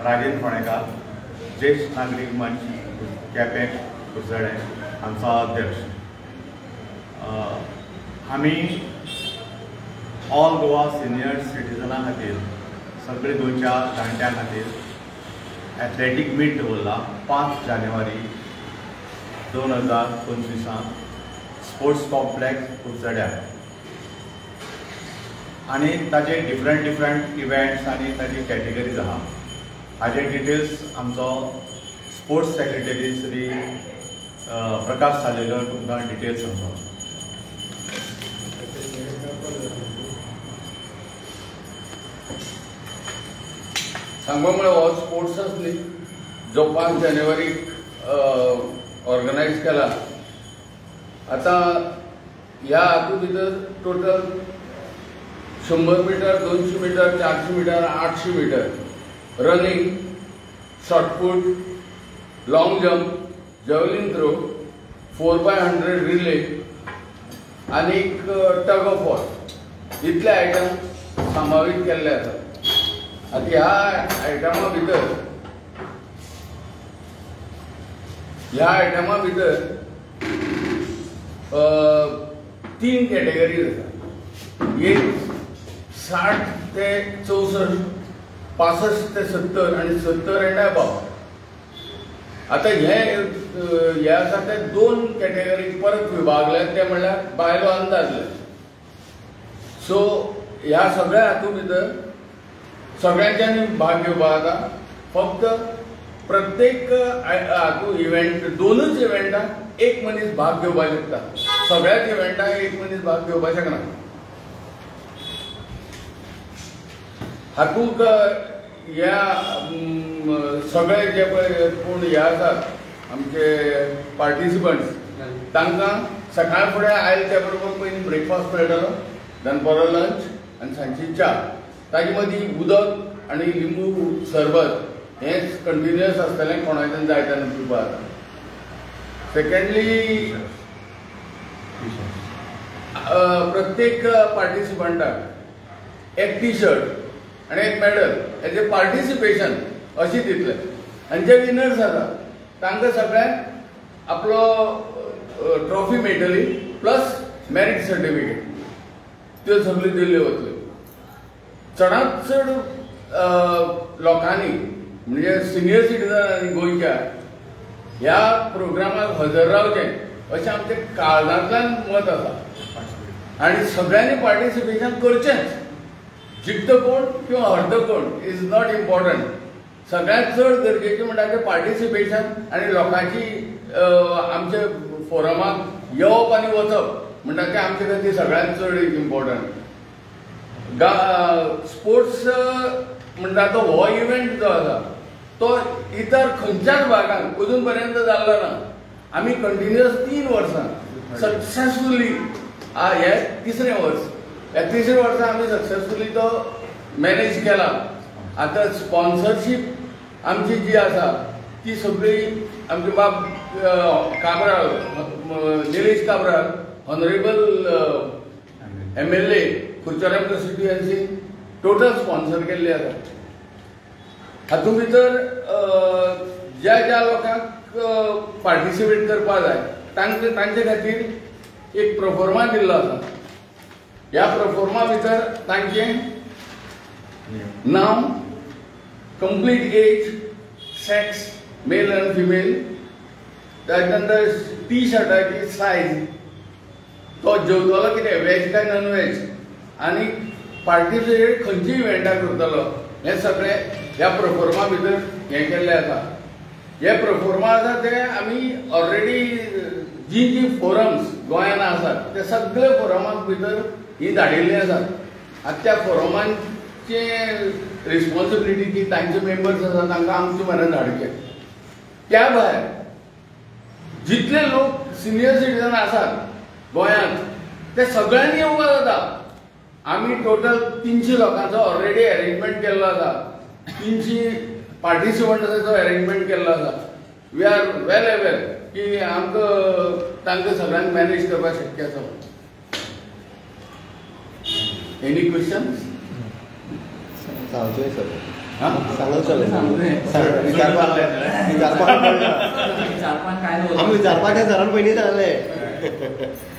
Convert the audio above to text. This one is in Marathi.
राजेंद्र फोंडेकार, ज्येष्ठ नागरिक मंच केपें कुसडे हांचो अध्यक्ष. आमी ऑल गोवा सिनियर सिटीजनां खातीर सगळे गोंयच्या जाणट्यां खातीर एथलेटीक मीट दवरला 5 जानेवारी 2025 स्पोर्ट्स कॉम्प्लेक्स कुसड्यार. आनी ताजे डिफरंट इव्हेंट्स आनी ताजी कॅटेगरीज आहा. हाजे डिटेल्स आमचो स्पोर्ट्स सेक्रेटरी श्री प्रकाश सालेकर तुमकां डिटेल्स सांगता. सांगपा म्हळ्यार हो स्पोर्ट्सच न्ही जो 5 जानेवारीक ऑर्गनायज केला. आतां ह्या हातूंत भितर total 100 metre, 200 metre, 400 metre, 800 metre running, shot put, long jump, javelin throw, 4x100 relay आनी टग ऑफ वॉर इतले आयटम समावीत केल्ले आसात. आता ह्या आयटमा भितर 3 कॅटेगरीज आसात. एक 60 ते 64, 65 ते 70 आणि 70 एंड अबाव. आता हे आसा ते 2 कॅटेगरीक परत विभागले, ते म्हणल्यार बायलो आनी दादले. सो ह्या सगळ्या हातूंत भितर सगळ्यांच्यांनी भाग घेवपाक जाता. फक्त प्रत्येक हातूंत इव्हेंट 2च इव्हेंटाक एक मनीस भाग घेवपाक शकता. सगळ्याच इव्हेंटाक एक मनीस भाग घेवपाक शकना. हातूंत ह्या सगळे जे पळय कोण हे आसात आमचे पार्टिसिपंट्स तांकां सकाळ फुडें आयले त्या बरोबर पयलीं ब्रेकफास्ट मेळटलो, दनपारां लंच आनी सांजची च्या. ताजे मदीं उदक आनी लिंबू सरबत हें कंटिन्युअस आसतलें कोणाच्यान जाय तेन्ना पिवपाक. सेकंडली प्रत्येक पार्टिसिपंटाक एक टी शर्ट आनी एक मेडल एज ए पार्टिसिपेशन अशी दितले. आनी जे विनर्स आसा तांकां सगळ्यांक आपलो ट्रॉफी मेळटली प्लस मेरीट सर्टिफिकेट. त्यो सगळ्यो दिल्ल्यो वतल्यो. चडांत चड लोकांनी म्हणजे सिनियर सिटीजनांनी गोंयच्या ह्या प्रोग्रामाक हजर रावचें अशें आमचें काळजांतल्यान मत आसा. आनी सगळ्यांनी पार्टिसिपेशन करचेंच. जिखता कोण किंवा हरता कोण इज नॉट इम्पॉर्टंट. सगळ्यांत चड गरजेचें म्हणटा तें पार्टिसिपेशन आनी लोकांची आमच्या फोरमाक येवप आनी वचप म्हणटा तें आमचे खातीर सगळ्यांत चड इम्पॉर्टंट. स्पोर्ट्स म्हणटा तो हो इव्हेंट जो आसा तो इतर खंयच्याच भागांत अजून पर्यंत जाल्लो ना. आमी कंटिन्युअस 3 वर्सां सक्सेसफुली हे 3रे वर्स. ह्या 3ऱ्या वर्सा आमी सक्सेसफुली तो मॅनेज केला. आतां स्पॉन्सरशीप आमची जी आसा ती सगळी आमचे बाब Cabral, Nilesh Cabral, honourable MLA Curchorem constituency total sponsor केल्ले आसा. हातूंत भितर ज्या लोकांक पार्टिसिपेट करपाक जाय तांचे खातीर एक प्रोफॉर्मा दिल्लो आसा. ह्या प्रोफॉर्मा भितर तांचें नांव, कंप्लीट एज, सेक्स मेल आनी फिमेल, ताजे नंतर टी शर्टाची सायज, तो जेवतलो कितें वेज काय नॉन वेज, आनी पार्टिसिपेट खंयच्या इव्हेंटाक करतलो हें सगळें ह्या प्रोफॉर्मा भितर हें केल्लें आसा. हे प्रोफॉर्मा आसा ते आमी ऑलरेडी जी फोरम्स गोंयांत आसात ते सगळे फोरमाक भितर ही धाडिल्लीं आसात. आतां त्या फोरमांचे रिस्पॉन्सिबिलिटी की तांचे मेंबर्स आसा तांकां आमचे म्हऱ्यान धाडचे. त्या भायर जितले लोक सिनियर सिटीजन आसात गोंयांत ते सगळ्यांनी येवपाक जाता. आमी टोटल 300 लोकांचो ऑलरेडी अरेंजमेंट केल्लो आसा. 300 पार्टिसिपंटांचो अरेंजमेंट केल्लो आसा. वी आर वेल अवेर की आमकां तांकां सगळ्यांक मॅनेज करपाक शक्य आसा. Any questions? सर सांगत चल विचारपाक काय आमी विचारपाक त्या सरान पयलीं सांगलें